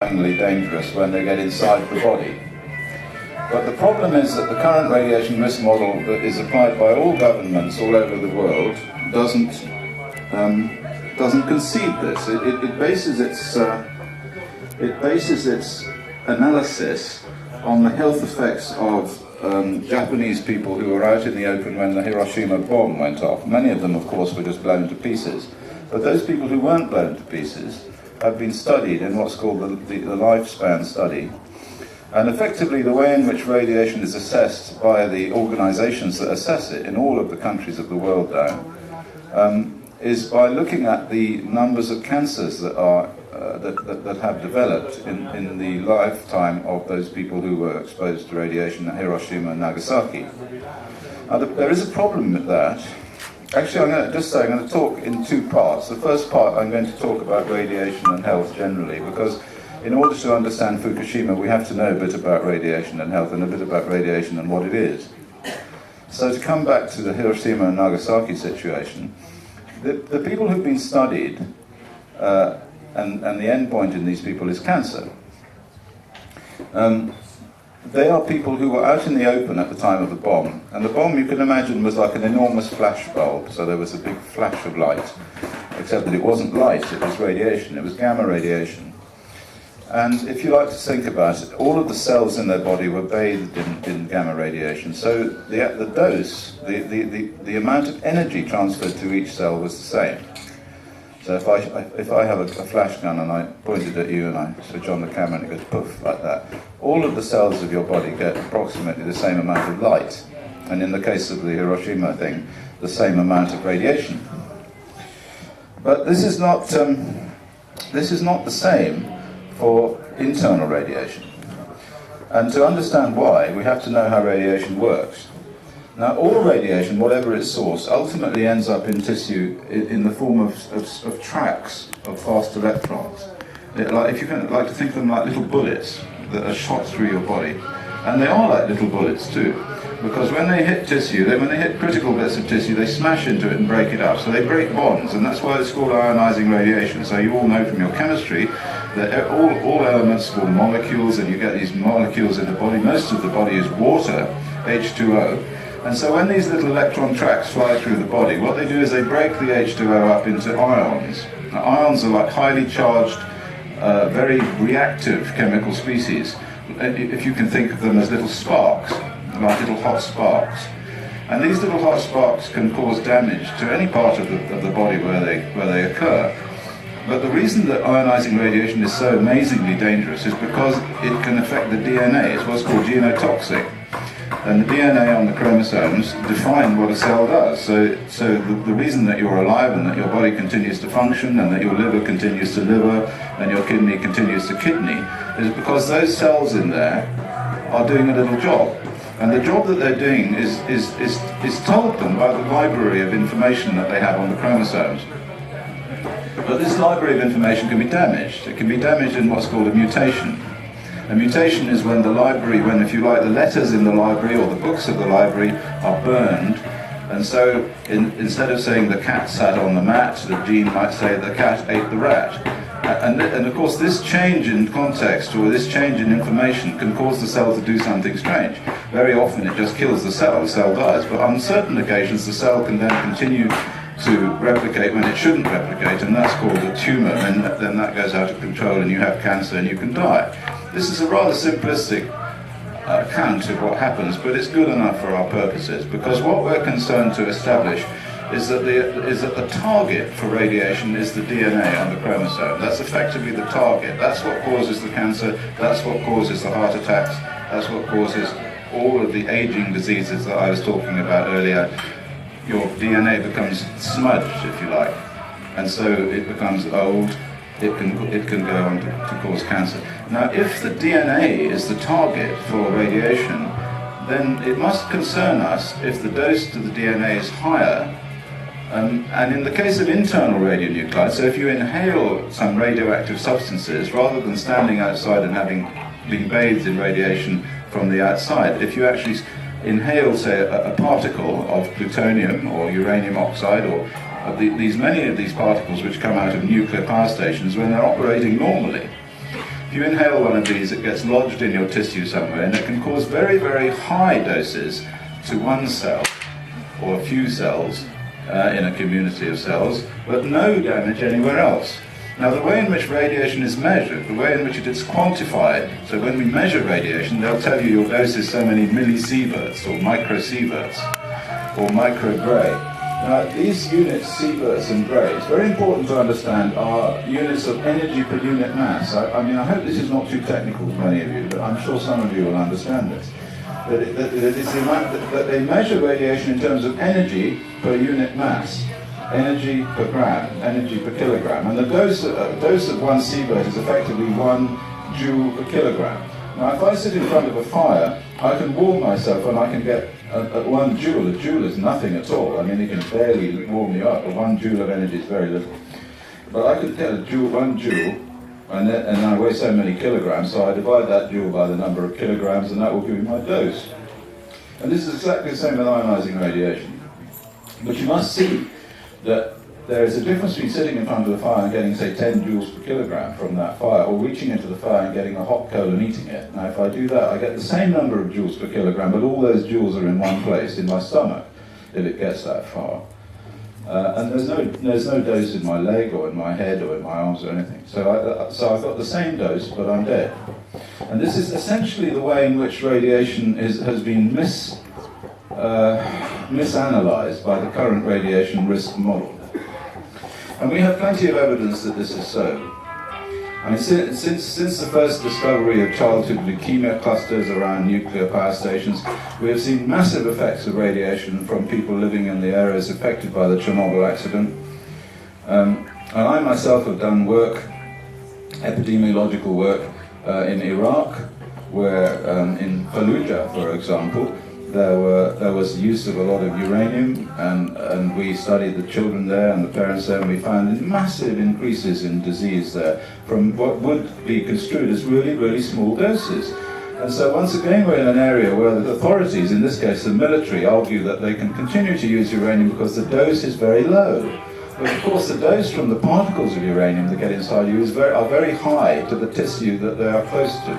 terminally dangerous when they get inside the body. But the problem is that the current radiation risk model that is applied by all governments all over the world doesn't concede this. It bases its analysis on the health effects of Japanese people who were out in the open when the Hiroshima bomb went off. Many of them, of course, were just blown to pieces. But those people who weren't blown to pieces have been studied in what's called the lifespan study. And effectively, the way in which radiation is assessed by the organizations that assess it in all of the countries of the world now is by looking at the numbers of cancers that are that have developed in the lifetime of those people who were exposed to radiation at Hiroshima and Nagasaki. Now, there is a problem with that. Actually, I'm going to talk in two parts. The first part, I'm going to talk about radiation and health generally, because in order to understand Fukushima, we have to know a bit about radiation and health and a bit about radiation and what it is. So to come back to the Hiroshima and Nagasaki situation, the people who've been studied, and the end point in these people is cancer. They are people who were out in the open at the time of the bomb, and the bomb, you can imagine, was like an enormous flash bulb, so there was a big flash of light, except that it wasn't light, it was radiation, it was gamma radiation. And if you like to think about it, all of the cells in their body were bathed in gamma radiation, so the dose, the amount of energy transferred to each cell was the same. So if I have a flash gun and I point it at you and I switch on the camera and it goes poof like that, all of the cells of your body get approximately the same amount of light, and in the case of the Hiroshima thing, the same amount of radiation. But this is not the same for internal radiation. And to understand why, we have to know how radiation works. Now, all radiation, whatever its source, ultimately ends up in tissue in the form of tracks of fast electrons. If you can like to think of them like little bullets that are shot through your body. And they are like little bullets too, because when they hit tissue, when they hit critical bits of tissue, they smash into it and break it up. So they break bonds, and that's why it's called ionizing radiation. So you all know from your chemistry that all elements form molecules, and you get these molecules in the body. Most of the body is water, H2O. And so when these little electron tracks fly through the body, what they do is they break the H2O up into ions. Now, ions are like highly charged, very reactive chemical species. If you can think of them as little sparks, like little hot sparks. And these little hot sparks can cause damage to any part of the body where they occur. But the reason that ionizing radiation is so amazingly dangerous is because it can affect the DNA. It's what's called genotoxic. And the DNA on the chromosomes define what a cell does. So the reason that you're alive and that your body continues to function and that your liver continues to liver and your kidney continues to kidney is because those cells in there are doing a little job. And the job that they're doing is told them by the library of information that they have on the chromosomes. But this library of information can be damaged. It can be damaged in what's called a mutation. A mutation is when if you like, the letters in the library or the books of the library are burned, and so instead of saying the cat sat on the mat, the gene might say the cat ate the rat. And of course this change in context or this change in information can cause the cell to do something strange. Very often it just kills the cell dies, but on certain occasions the cell can then continue to replicate when it shouldn't replicate, and that's called a tumor, and then that goes out of control and you have cancer and you can die. This is a rather simplistic account of what happens, but it's good enough for our purposes, because what we're concerned to establish is that the target for radiation is the DNA on the chromosome. That's effectively the target. That's what causes the cancer, that's what causes the heart attacks, that's what causes all of the aging diseases that I was talking about earlier. Your DNA becomes smudged, if you like, and so it becomes old. It can go on to cause cancer. Now, if the DNA is the target for radiation, then it must concern us if the dose to the DNA is higher. And in the case of internal radionuclides, so if you inhale some radioactive substances, rather than standing outside and being bathed in radiation from the outside, if you actually inhale, say, a particle of plutonium or uranium oxide or many of these particles which come out of nuclear power stations when they're operating normally, If you inhale one of these, it gets lodged in your tissue somewhere, and it can cause very, very high doses to one cell or a few cells in a community of cells, but no damage anywhere else. Now, the way in which radiation is measured, the way in which it is quantified, so when we measure radiation, they'll tell you your dose is so many millisieverts or microsieverts or microgray. Now, these units, sieverts and gray, it's very important to understand, are units of energy per unit mass. I mean, I hope this is not too technical to many of you, but I'm sure some of you will understand this. That they measure radiation in terms of energy per unit mass, energy per gram, energy per kilogram, and the dose of one sievert is effectively 1 joule per kilogram. Now, if I sit in front of a fire, I can warm myself and I can get 1 joule. A joule is nothing at all. I mean, it can barely warm you up, but 1 joule of energy is very little. But I could get 1 joule, and I weigh so many kilograms, so I divide that joule by the number of kilograms, and that will give me my dose. And this is exactly the same with ionizing radiation. But you must see that there is a difference between sitting in front of the fire and getting, say, 10 joules per kilogram from that fire, or reaching into the fire and getting a hot coal and eating it. Now, if I do that, I get the same number of joules per kilogram, but all those joules are in one place, in my stomach, if it gets that far. And there's no dose in my leg or in my head or in my arms or anything. So I've got the same dose, but I'm dead. And this is essentially the way in which radiation has been misanalyzed by the current radiation risk model. And we have plenty of evidence that this is so. I mean, since the first discovery of childhood leukemia clusters around nuclear power stations, we have seen massive effects of radiation from people living in the areas affected by the Chernobyl accident. And I myself have done work, epidemiological work, in Iraq, where in Fallujah, for example, there was use of a lot of uranium, and we studied the children there and the parents there, and we found massive increases in disease there from what would be construed as really, really small doses. And so once again, we're in an area where the authorities, in this case the military, argue that they can continue to use uranium because the dose is very low. But of course the dose from the particles of uranium that get inside you are very high to the tissue that they are close to.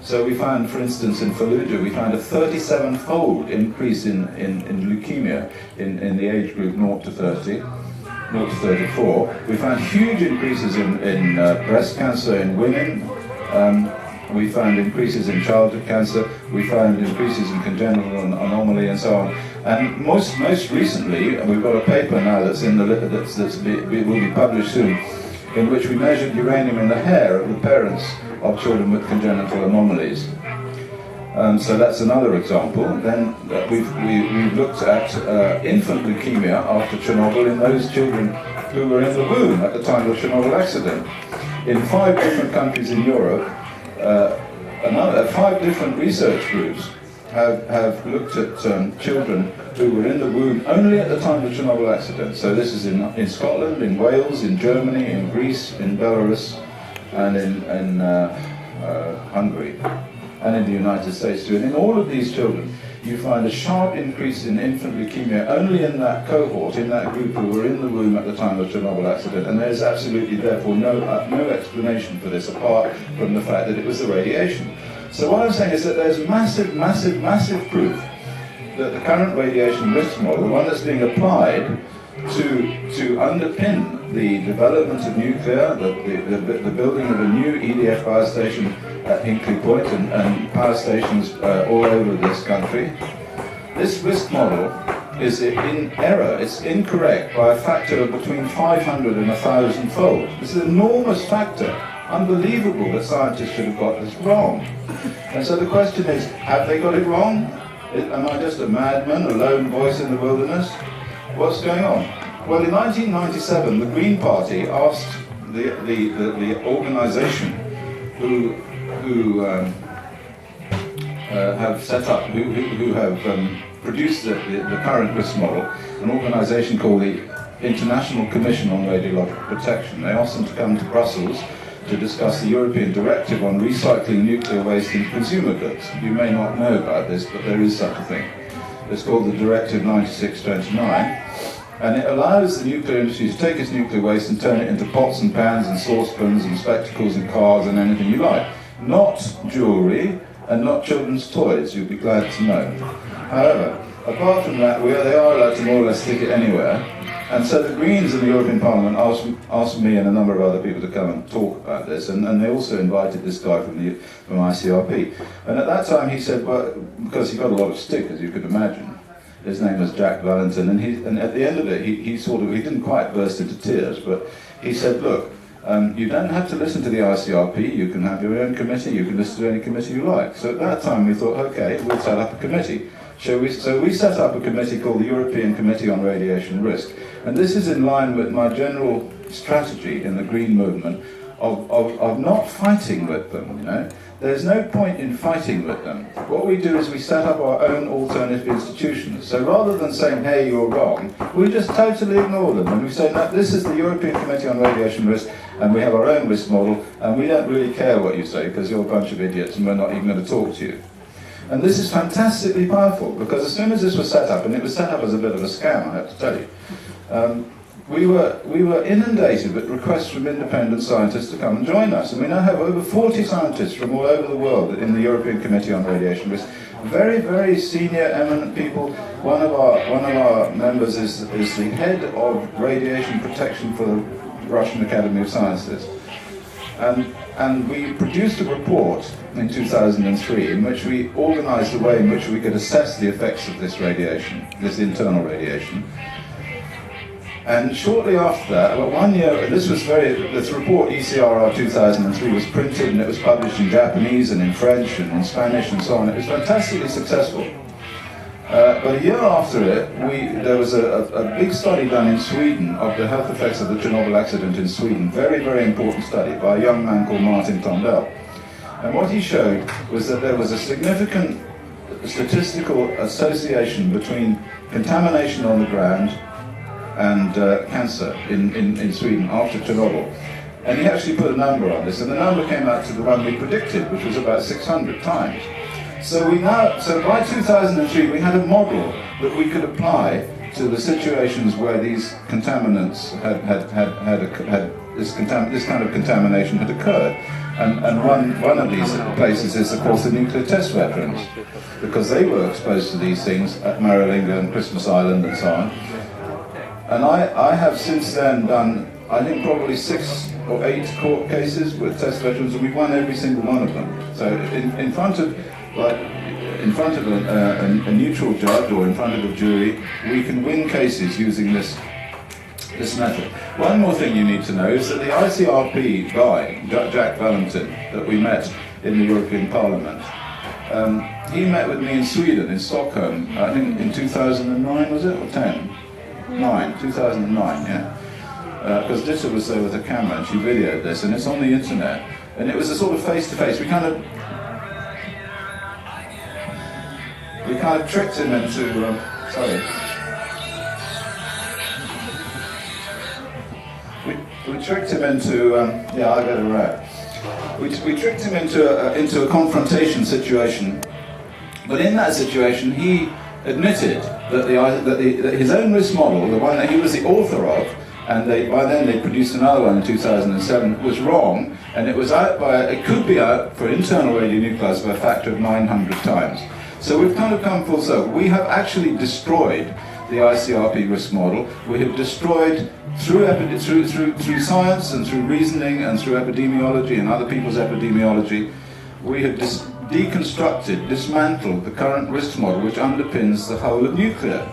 So we found, for instance, in Fallujah, we found a 37-fold increase in leukemia in the age group 0 to 34. We found huge increases in breast cancer in women. We found increases in childhood cancer. We found increases in congenital anomaly and so on. And most recently, we've got a paper now that's will be published soon, in which we measured uranium in the hair of the parents of children with congenital anomalies. So that's another example. Then we've looked at infant leukemia after Chernobyl in those children who were in the womb at the time of the Chernobyl accident. In 5 different countries in Europe, 5 different research groups have looked at children who were in the womb only at the time of the Chernobyl accident. So this is in Scotland, in Wales, in Germany, in Greece, in Belarus, and in Hungary, and in the United States too. And in all of these children, you find a sharp increase in infant leukemia only in that cohort, in that group who were in the womb at the time of the Chernobyl accident. And there's absolutely, therefore, no explanation for this apart from the fact that it was the radiation. So what I'm saying is that there's massive, massive, massive proof that the current radiation risk model, the one that's being applied to underpin the development of nuclear, the building of a new EDF power station at Hinkley Point and power stations all over this country, this risk model is in error, it's incorrect by a factor of between 500 and 1,000 fold. This is an enormous factor. Unbelievable that scientists should have got this wrong. And so the question is, have they got it wrong? Am I just a madman, a lone voice in the wilderness? What's going on? Well, in 1997, the Green Party asked the organisation who have set up, who have produced the current risk model, an organisation called the International Commission on Radiological Protection. They asked them to come to Brussels to discuss the European Directive on recycling nuclear waste in consumer goods. You may not know about this, but there is such a thing. It's called the Directive 96/29, And it allows the nuclear industry to take its nuclear waste and turn it into pots and pans and saucepans and spectacles and cars and anything you like. Not jewellery and not children's toys, you'll be glad to know. However, apart from that, they are allowed to more or less stick it anywhere. And so the Greens in the European Parliament asked me and a number of other people to come and talk about this, and they also invited this guy from ICRP. And at that time he said, well, because he got a lot of stick, as you could imagine. His name was Jack Valentin, and at the end of it, he didn't quite burst into tears, but he said, look, you don't have to listen to the ICRP, you can have your own committee, you can listen to any committee you like. So at that time we thought, okay, we'll set up a committee. So we set up a committee called the European Committee on Radiation Risk. And this is in line with my general strategy in the Green movement of not fighting with them, you know. There's no point in fighting with them. What we do is we set up our own alternative institutions. So rather than saying, hey, you're wrong, we just totally ignore them. And we say, no, this is the European Committee on Radiation Risk, and we have our own risk model, and we don't really care what you say, because you're a bunch of idiots, and we're not even going to talk to you. And this is fantastically powerful, because as soon as this was set up, and it was set up as a bit of a scam, I have to tell you, we were inundated with requests from independent scientists to come and join us. And we now have over 40 scientists from all over the world in the European Committee on Radiation Risk. Very, very senior, eminent people. One of our members is the head of radiation protection for the Russian Academy of Sciences. And we produced a report in 2003 in which we organised a way in which we could assess the effects of this radiation, this internal radiation. And shortly after that, about 1 year, this report, ECRR 2003, was printed and it was published in Japanese and in French and in Spanish and so on. It was fantastically successful. But a year after it, there was a big study done in Sweden of the health effects of the Chernobyl accident in Sweden. Very, very important study by a young man called Martin Tondell. And what he showed was that there was a significant statistical association between contamination on the ground and cancer in Sweden after Chernobyl. And he actually put a number on this, and the number came out to the one we predicted, which was about 600 times. So by 2003 we had a model that we could apply to the situations where these contaminants this kind of contamination had occurred. And one of these places is, of course, the nuclear test veterans, because they were exposed to these things at Maralinga and Christmas Island and so on. And I have since then done, I think, probably 6 or 8 court cases with test veterans, and we've won every single one of them. So in front of a neutral judge or in front of a jury, we can win cases using this method. One more thing you need to know is that the ICRP guy, Jack Valentin, that we met in the European Parliament, he met with me in Sweden, in Stockholm, I think in 2009, was it, or 10? 2009, yeah. Because Ditta was there with a camera and she videoed this, and it's on the internet. And it was a sort of face-to-face. We kind of tricked him into, We tricked him into, yeah, I got it right. We tricked him into a confrontation situation, but in that situation he admitted that his own risk model, the one that he was the author of, and by then they produced another one in 2007, was wrong, and it could be out for internal radionuclides by a factor of 900 times. So we've kind of come full circle. We have actually destroyed the ICRP risk model. We have destroyed, through science and through reasoning and through epidemiology and other people's epidemiology, we have deconstructed, dismantled the current risk model which underpins the whole of nuclear.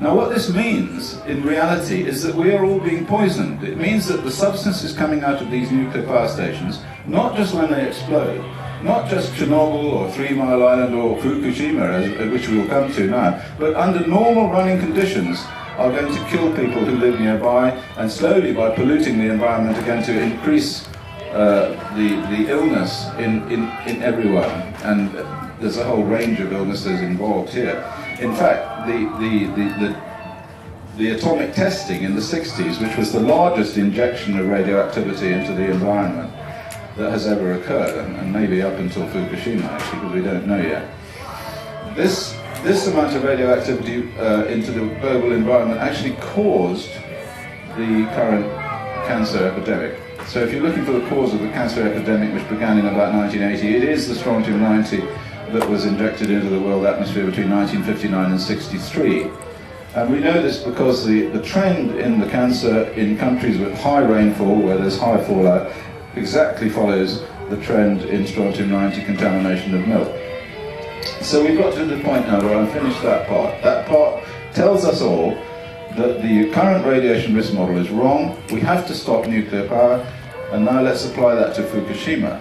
Now what this means, in reality, is that we are all being poisoned. It means that the substances coming out of these nuclear power stations, not just when they explode, not just Chernobyl or 3 Mile Island or Fukushima, which we will come to now, but under normal running conditions are going to kill people who live nearby, and slowly, by polluting the environment, are going to increase the illness in everyone. And there's a whole range of illnesses involved here. In fact, the atomic testing in the 60s, which was the largest injection of radioactivity into the environment that has ever occurred, and maybe up until Fukushima, actually, because we don't know yet. This this amount of radioactivity into the global environment actually caused the current cancer epidemic. So if you're looking for the cause of the cancer epidemic, which began in about 1980, it is the strontium-90 that was injected into the world atmosphere between 1959 and 63. And we know this because the trend in the cancer in countries with high rainfall, where there's high fallout, exactly follows the trend in strontium-90 contamination of milk. So we've got to the point now where I've finished that part. That part tells us all that the current radiation risk model is wrong. We have to stop nuclear power, and now let's apply that to Fukushima.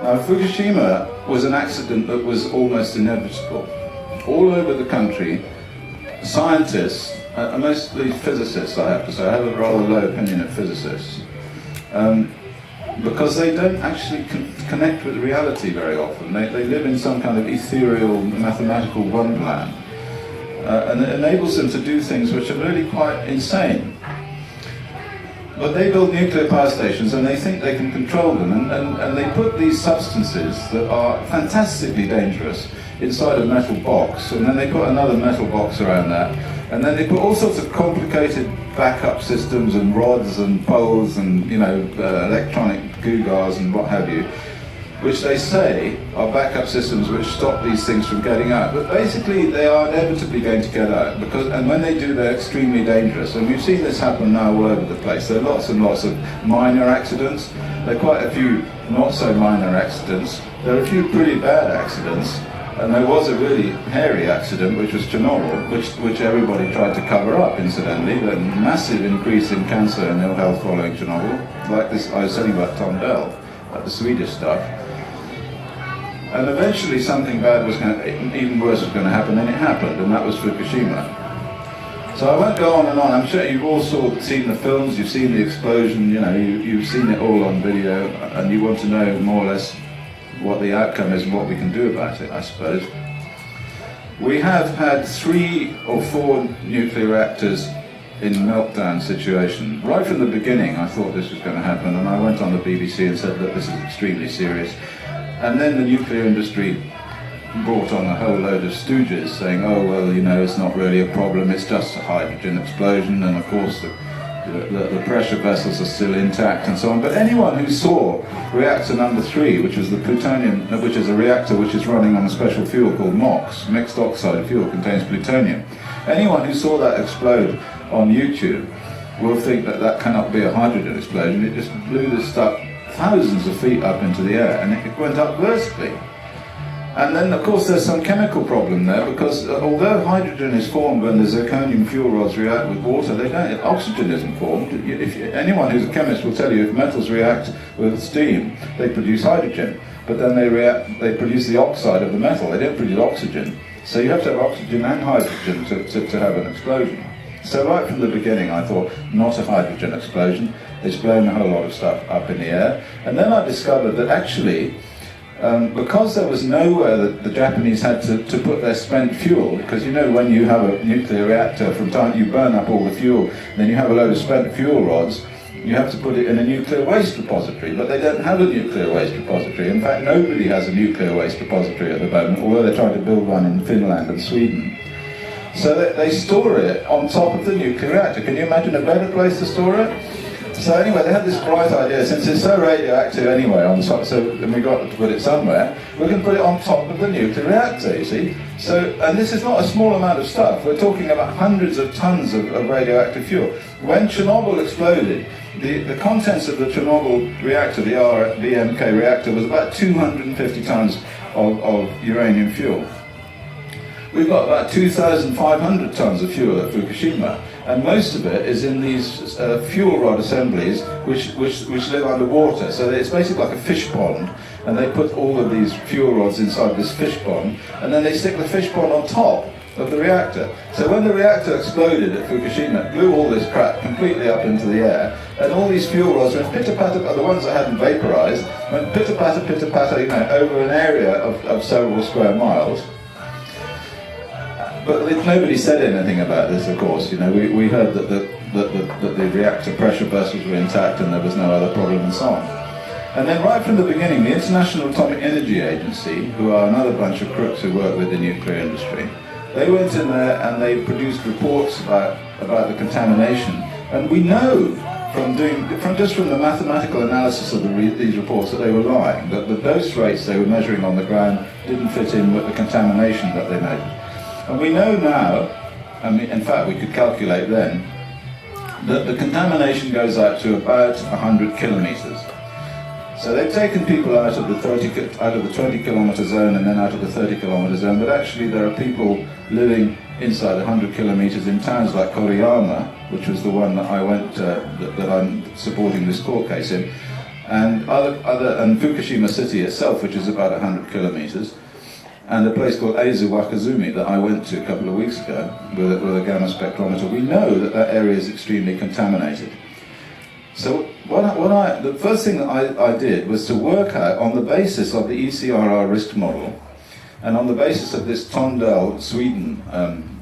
Now, Fukushima was an accident that was almost inevitable. All over the country, scientists, mostly physicists, I have to say, I have a rather low opinion of physicists, because they don't actually connect with reality very often. They live in some kind of ethereal, mathematical wonderland. And it enables them to do things which are really quite insane. But they build nuclear power stations and they think they can control them, and they put these substances that are fantastically dangerous inside a metal box, and then they put another metal box around that, and then they put all sorts of complicated backup systems and rods and poles and, you know, electronic gewgaws and what have you, which they say are backup systems which stop these things from getting out. But basically they are inevitably going to get out, and when they do, they're extremely dangerous. And we've seen this happen now all over the place. There are lots and lots of minor accidents. There are quite a few not so minor accidents. There are a few pretty bad accidents. And there was a really hairy accident, which was Chernobyl, which everybody tried to cover up, incidentally. The massive increase in cancer and ill health following Chernobyl, like this I was telling you about Tom Bell, about the Swedish stuff. And eventually something bad was going to, even worse was going to happen, and it happened, and that was Fukushima. So I won't go on and on. I'm sure you've all seen the films, you've seen the explosion, you know, you've seen it all on video, and you want to know more or less what the outcome is and what we can do about it, I suppose. We have had 3 or 4 nuclear reactors in meltdown situation. Right from the beginning I thought this was going to happen, and I went on the BBC and said that this is extremely serious. And then the nuclear industry brought on a whole load of stooges saying, oh, well, you know, it's not really a problem, it's just a hydrogen explosion, and of course the pressure vessels are still intact and so on. But anyone who saw reactor number 3, which was the plutonium, which is a reactor which is running on a special fuel called MOX, mixed oxide fuel, contains plutonium. Anyone who saw that explode on YouTube will think that that cannot be a hydrogen explosion. It just blew this stuff thousands of feet up into the air, and it went up vertically. And then, of course, there's some chemical problem there, because although hydrogen is formed when the zirconium fuel rods react with water, oxygen isn't formed. Anyone who's a chemist will tell you if metals react with steam, they produce hydrogen, but then they produce the oxide of the metal. They don't produce oxygen. So you have to have oxygen and hydrogen to have an explosion. So right from the beginning I thought, not a hydrogen explosion. It's blown a whole lot of stuff up in the air. And then I discovered that actually, because there was nowhere that the Japanese had to put their spent fuel, because you know when you have a nuclear reactor, from time you burn up all the fuel, then you have a load of spent fuel rods, you have to put it in a nuclear waste repository, but they don't have a nuclear waste repository. In fact, nobody has a nuclear waste repository at the moment, although they're trying to build one in Finland and Sweden. So they store it on top of the nuclear reactor. Can you imagine a better place to store it? So anyway, they had this bright idea, since it's so radioactive anyway on top, and we got to put it somewhere, we can put it on top of the nuclear reactor, you see. So, and this is not a small amount of stuff. We're talking about hundreds of tons of radioactive fuel. When Chernobyl exploded, the contents of the Chernobyl reactor, the BMK reactor, was about 250 tons of uranium fuel. We've got about 2,500 tons of fuel at Fukushima, and most of it is in these fuel rod assemblies which live underwater. So it's basically like a fish pond, and they put all of these fuel rods inside this fish pond, and then they stick the fish pond on top of the reactor. So when the reactor exploded at Fukushima, it blew all this crap completely up into the air, and all these fuel rods went pitter-patter, the ones that hadn't vaporized, went pitter-patter, pitter-patter, you know, over an area of several square miles. But nobody said anything about this, of course. You know, we heard that the reactor pressure vessels were intact and there was no other problem and so on. And then right from the beginning, the International Atomic Energy Agency, who are another bunch of crooks who work with the nuclear industry, they went in there and they produced reports about the contamination. And we know from the mathematical analysis of these reports that they were lying, that the dose rates they were measuring on the ground didn't fit in with the contamination that they measured. And we know now, in fact we could calculate then, that the contamination goes out to about 100 kilometres. So they've taken people out of the 20 kilometre zone and then out of the 30 kilometre zone, but actually there are people living inside 100 kilometres in towns like Koriyama, which was the one that I went that I'm supporting this court case in, and and Fukushima city itself, which is about 100 kilometres, and a place called Eizu Wakazumi that I went to a couple of weeks ago with a gamma spectrometer. We know that that area is extremely contaminated. So the first thing that I did was to work out, on the basis of the ECRR risk model, and on the basis of this Tondel Sweden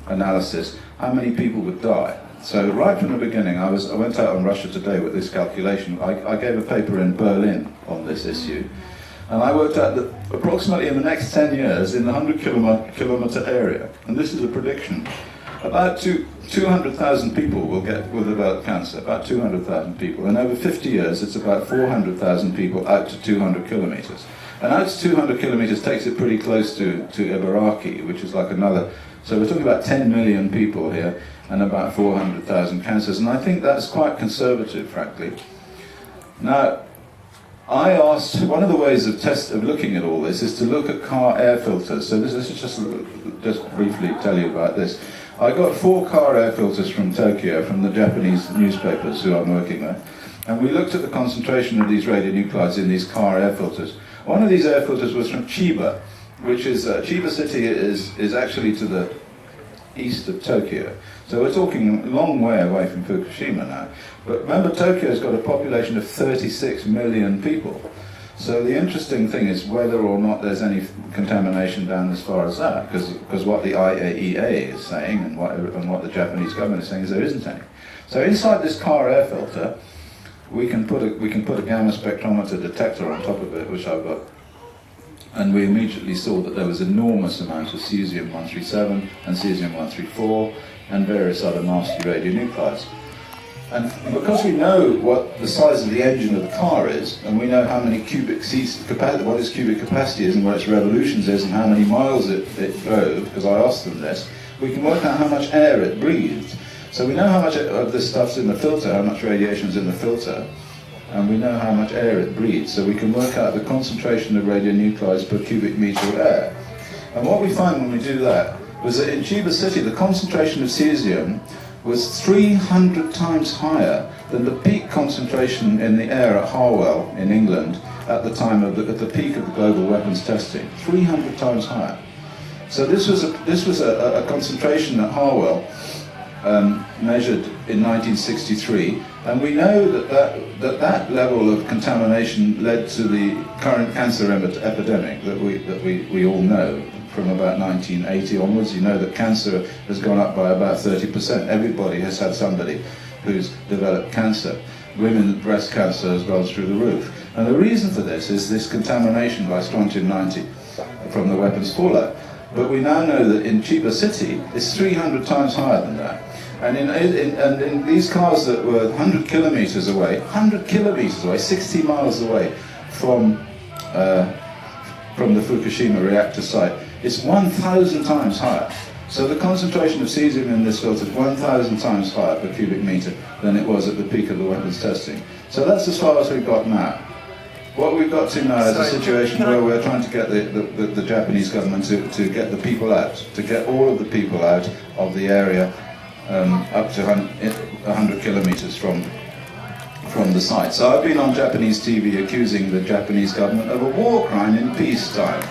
analysis, how many people would die. So right from the beginning, I went out on Russia Today with this calculation. I gave a paper in Berlin on this issue, and I worked out that approximately in the next 10 years, in the 100 kilometre area, and this is a prediction, about 200,000 people will develop cancer, about 200,000 people. And over 50 years, it's about 400,000 people out to 200 kilometres. And out to 200 kilometres takes it pretty close to Ibaraki, which is like another. So we're talking about 10 million people here and about 400,000 cancers. And I think that's quite conservative, frankly. Now, I asked, one of the ways of looking at all this is to look at car air filters. So this is just briefly tell you about this. I got 4 car air filters from Tokyo, from the Japanese newspapers who I'm working with, and we looked at the concentration of these radionuclides in these car air filters. One of these air filters was from Chiba, which is, Chiba city is actually to the east of Tokyo. So we're talking a long way away from Fukushima now. But remember, Tokyo's got a population of 36 million people. So the interesting thing is whether or not there's any contamination down as far as that, because what the IAEA is saying and what the Japanese government is saying is there isn't any. So inside this car air filter, we can put a gamma spectrometer detector on top of it, which I've got, and we immediately saw that there was enormous amounts of cesium-137 and cesium-134 and various other nasty radionuclides. And because we know what the size of the engine of the car is, and we know how many what its cubic capacity is and what its revolutions is and how many miles it drove, because I asked them this, we can work out how much air it breathed. So we know how much of this stuff's in the filter, how much radiation's in the filter, and we know how much air it breathes. So we can work out the concentration of radionuclides per cubic meter of air. And what we find when we do that was that in Chiba city, the concentration of cesium was 300 times higher than the peak concentration in the air at Harwell in England at the time of at the peak of the global weapons testing. 300 times higher. So this was a concentration at Harwell measured in 1963, and we know that level of contamination led to the current cancer epidemic that we all know. From about 1980 onwards, you know that cancer has gone up by about 30%. Everybody has had somebody who's developed cancer. Women's breast cancer has gone through the roof. And the reason for this is this contamination by strontium-90 from the weapons fallout. But we now know that in Chiba city, it's 300 times higher than that. And in these cars that were 100 kilometers away, 60 miles away from the Fukushima reactor site, it's 1,000 times higher. So the concentration of cesium in this filter is 1,000 times higher per cubic meter than it was at the peak of the weapons testing. So that's as far as we've got now. What we've got to now is a situation where we're trying to get the Japanese government to get the people out, to get all of the people out of the area up to 100 kilometers from the site. So I've been on Japanese TV accusing the Japanese government of a war crime in peacetime.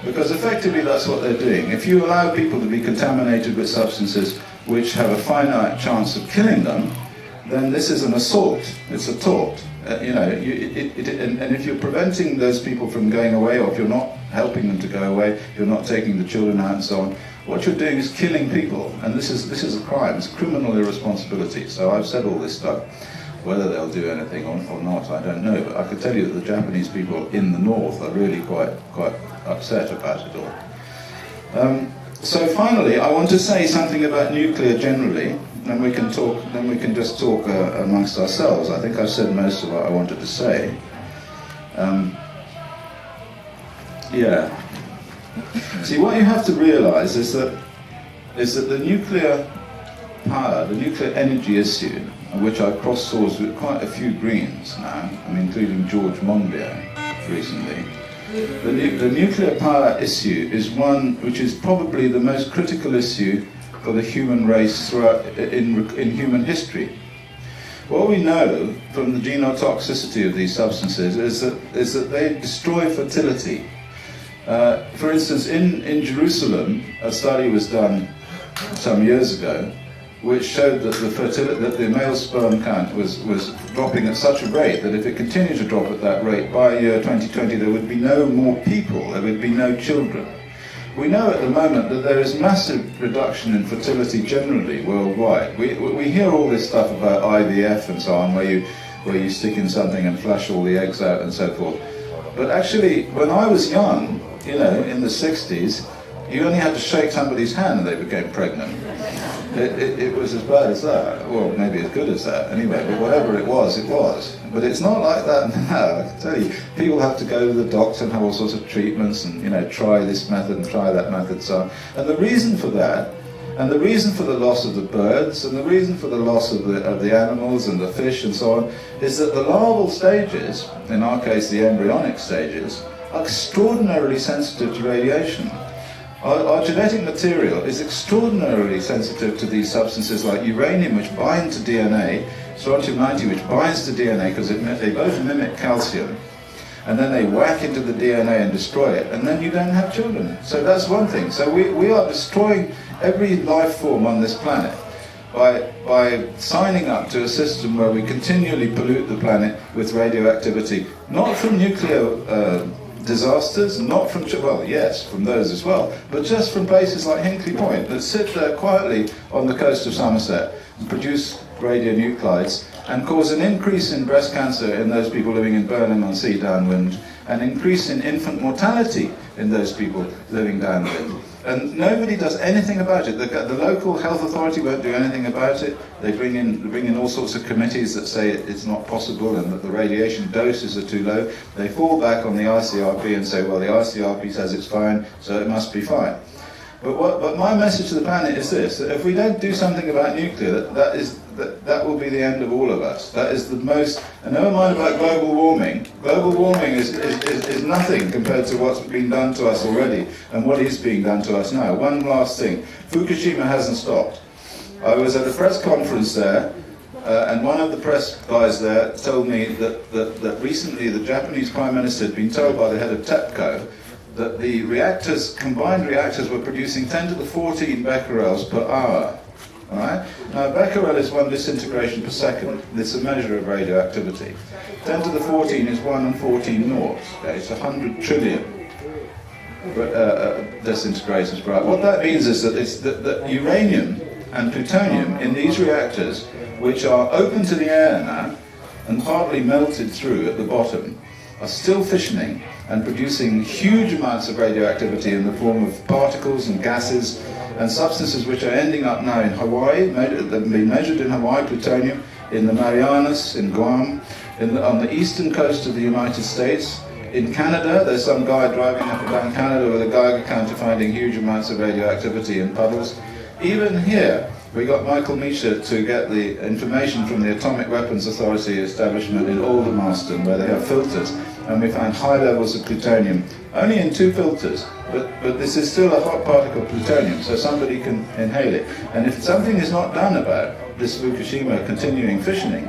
Because effectively that's what they're doing. If you allow people to be contaminated with substances which have a finite chance of killing them, then this is an assault. It's a tort. And if you're preventing those people from going away, or if you're not helping them to go away, you're not taking the children out and so on, what you're doing is killing people. And this is a crime. It's criminal irresponsibility. So I've said all this stuff. Whether they'll do anything or not, I don't know. But I can tell you that the Japanese people in the north are really quite upset about it all. So finally, I want to say something about nuclear generally. Then we can talk. Then we can just talk amongst ourselves. I think I've said most of what I wanted to say. Yeah. See, what you have to realise is that the nuclear power, the nuclear energy issue, which I've crossed swords with quite a few Greens now, including George Monbiot recently. The nuclear power issue is one which is probably the most critical issue for the human race throughout in human history. What we know from the genotoxicity of these substances is that they destroy fertility. For instance, in Jerusalem, a study was done some years ago, which showed that the male sperm count was dropping at such a rate that if it continued to drop at that rate, by year 2020 there would be no more people, there would be no children. We know at the moment that there is massive reduction in fertility generally worldwide. We hear all this stuff about IVF and so on, where you stick in something and flush all the eggs out and so forth. But actually, when I was young, in the 60s, you only had to shake somebody's hand and they became pregnant. It was as bad as that, well, maybe as good as that, anyway, but whatever it was, it was. But it's not like that now, I can tell you. People have to go to the doctor and have all sorts of treatments and, try this method and try that method, so on. And the reason for that, and the reason for the loss of the birds, and the reason for the loss of the animals and the fish and so on, is that the larval stages, in our case the embryonic stages, are extraordinarily sensitive to radiation. Our genetic material is extraordinarily sensitive to these substances like uranium, which bind to DNA, strontium-90, which binds to DNA because they both mimic calcium, and then they whack into the DNA and destroy it, and then you don't have children. So that's one thing. So we are destroying every life form on this planet by signing up to a system where we continually pollute the planet with radioactivity, not from nuclear disasters, not from, well, yes, from those as well, but just from places like Hinkley Point that sit there quietly on the coast of Somerset and produce radionuclides and cause an increase in breast cancer in those people living in Burnham-on-Sea downwind, an increase in infant mortality in those people living downwind. And nobody does anything about it. The local health authority won't do anything about it. They bring in all sorts of committees that say it's not possible and that the radiation doses are too low. They fall back on the ICRP and say, well, the ICRP says it's fine, so it must be fine. But my message to the planet is this: that if we don't do something about nuclear, that will be the end of all of us. That is the most, and never mind about global warming. Global warming is nothing compared to what's been done to us already and what is being done to us now. One last thing: Fukushima hasn't stopped. I was at a press conference there, and one of the press guys there told me that recently the Japanese Prime Minister had been told by the head of TEPCO that the combined reactors were producing 10 to the 14 becquerels per hour. All right? Now, becquerel is 1 disintegration per second. It's a measure of radioactivity. 10 to the 14 is 1 and 14 noughts. Okay? It's 100 trillion disintegrations per hour. What that means is that uranium and plutonium in these reactors, which are open to the air now and partly melted through at the bottom, are still fissioning and producing huge amounts of radioactivity in the form of particles and gases and substances which are ending up now in Hawaii. They've been measured in Hawaii, plutonium, in the Marianas, in Guam, on the eastern coast of the United States. In Canada, there's some guy driving up and down Canada with a Geiger counter finding huge amounts of radioactivity in puddles. Even here, we got Michael Misha to get the information from the Atomic Weapons Authority establishment in Aldermaston, where they have filters, and we found high levels of plutonium, only in 2 filters, but this is still a hot particle plutonium, so somebody can inhale it. And if something is not done about this Fukushima continuing fissioning,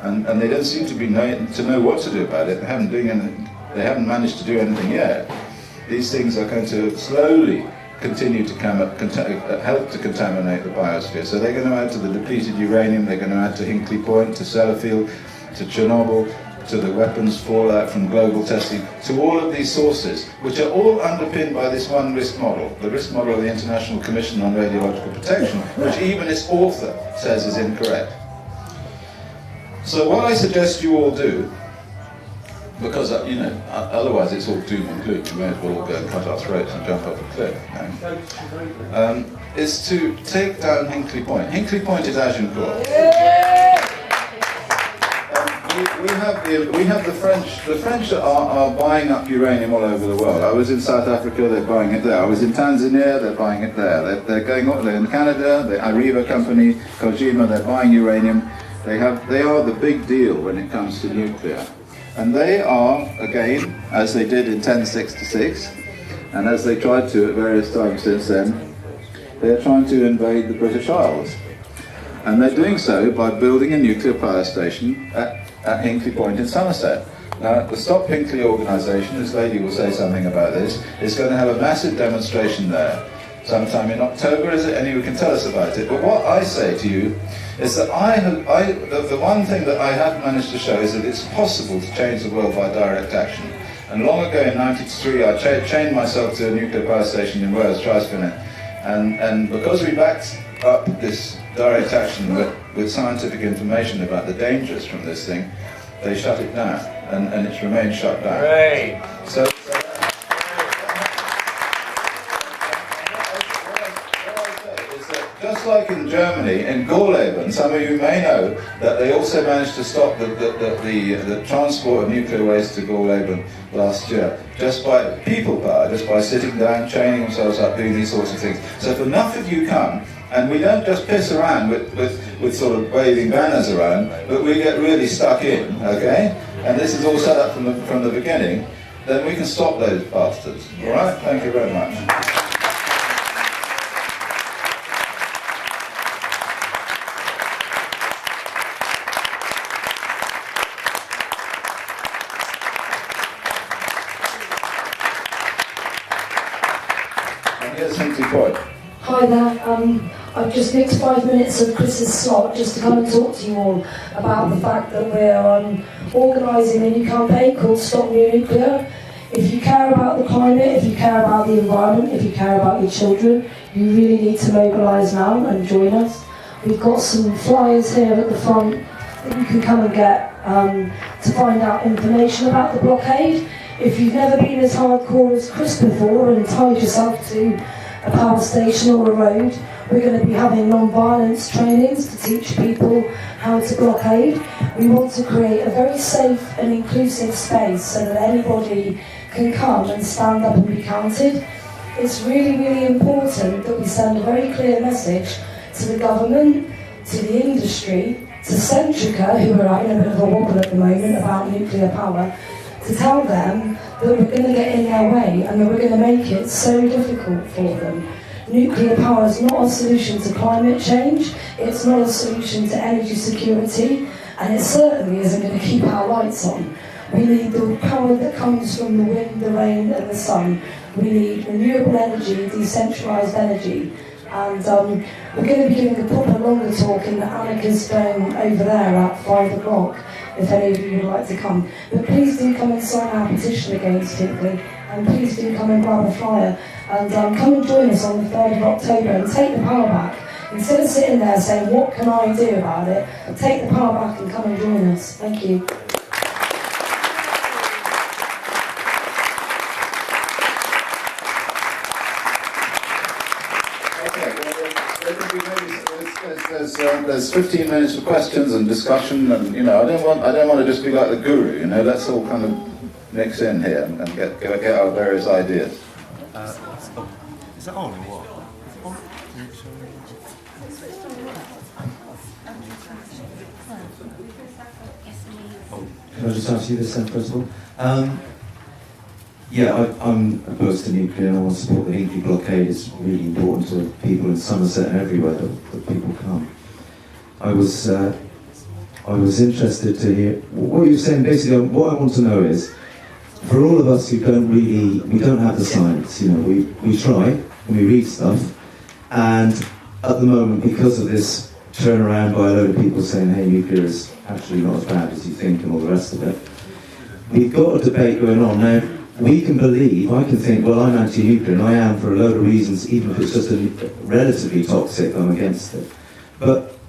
and they don't seem to know what to do about it, they haven't managed to do anything yet, these things are going to slowly continue to help to contaminate the biosphere. So they're going to add to the depleted uranium, they're going to add to Hinkley Point, to Sellafield, to Chernobyl, to the weapons fallout from global testing, to all of these sources, which are all underpinned by this one risk model, the risk model of the International Commission on Radiological Protection, which even its author says is incorrect. So what I suggest you all do, because otherwise it's all doom and gloom, we may as well all go and cut our throats and jump off a cliff, is to take down Hinkley Point. Hinkley Point is Agincourt. We have the French. The French are buying up uranium all over the world. I was in South Africa, they're buying it there. I was in Tanzania, they're buying it there. They're going on. They're in Canada, the Areva company, Kojima, they're buying uranium. They are the big deal when it comes to nuclear. And they are, again, as they did in 1066, and as they tried to at various times since then, they're trying to invade the British Isles. And they're doing so by building a nuclear power station at Hinkley Point in Somerset. Now, the Stop Hinkley organisation, this lady will say something about this, is going to have a massive demonstration there sometime in October, is it? Anyone can tell us about it. But what I say to you is that the one thing that I have managed to show is that it's possible to change the world by direct action. And long ago in 1993, I chained myself to a nuclear power station in Wales, Trisfynydd, and because we backed up this direct action with scientific information about the dangers from this thing, they shut it down, and it's remained shut down. Right. So just like in Germany, in Gorleben, some of you may know that they also managed to stop the transport of nuclear waste to Gorleben last year, just by people power, just by sitting down, chaining themselves up, doing these sorts of things. So if enough of you come, and we don't just piss around with sort of waving banners around, but we get really stuck in, okay? And this is all set up from the beginning, then we can stop those bastards. All right? Thank you very much. Hi there, I've just nicked 5 minutes of Chris's slot just to come and talk to you all about the fact that we're organising a new campaign called Stop New Nuclear. If you care about the climate, if you care about the environment, if you care about your children, you really need to mobilise now and join us. We've got some flyers here at the front that you can come and get to find out information about the blockade. If you've never been as hardcore as Chris before and tied yourself to a power station or a road, we're going to be having non-violence trainings to teach people how to blockade. We want to create a very safe and inclusive space so that anybody can come and stand up and be counted. It's really, really important that we send a very clear message to the government, to the industry, to Centrica, who are in a bit of a wobble at the moment about nuclear power, to tell them that we're going to get in their way and that we're going to make it so difficult for them. Nuclear power is not a solution to climate change, it's not a solution to energy security, and it certainly isn't going to keep our lights on. We need the power that comes from the wind, the rain and the sun. We need renewable energy, decentralised energy. And we're going to be giving a proper longer talk in the Anarchist Dome over there at 5 o'clock, if any of you would like to come. But please do come and sign our petition against Hinkley, and please do come and grab a flyer, and come and join us on the 3rd of October and take the power back. Instead of sitting there saying, what can I do about it, take the power back and come and join us. Thank you. There's 15 minutes for questions and discussion, and I don't want to just be like the guru. Let's all kind of mix in here and get our various ideas. Is that on or what? Can I just ask you this then, first of all? I'm opposed to nuclear, and I want to support the Hinkley blockade. It's really important to people in Somerset and everywhere that people come. I was interested to hear what you're saying. Basically, what I want to know is, for all of us who we don't have the science. We try and we read stuff, and at the moment, because of this turnaround by a load of people saying, hey, nuclear is actually not as bad as you think, and all the rest of it, we've got a debate going on now. I can think, well, I'm anti-nuclear, and I am for a load of reasons, even if it's just relatively toxic, I'm against it. But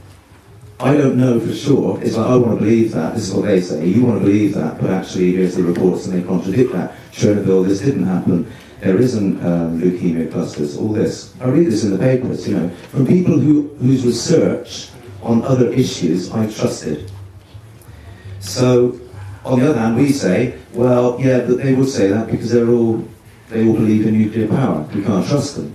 I don't know for sure. It's like, I want to believe that. This is what they say. You want to believe that, but actually here's the reports and they contradict that. Chernobyl, this didn't happen. There isn't leukemia clusters, all this. I read this in the papers, you know, from people whose research on other issues I trusted. So, on the other hand, we say, well, yeah, but they would say that because they all believe in nuclear power. We can't trust them.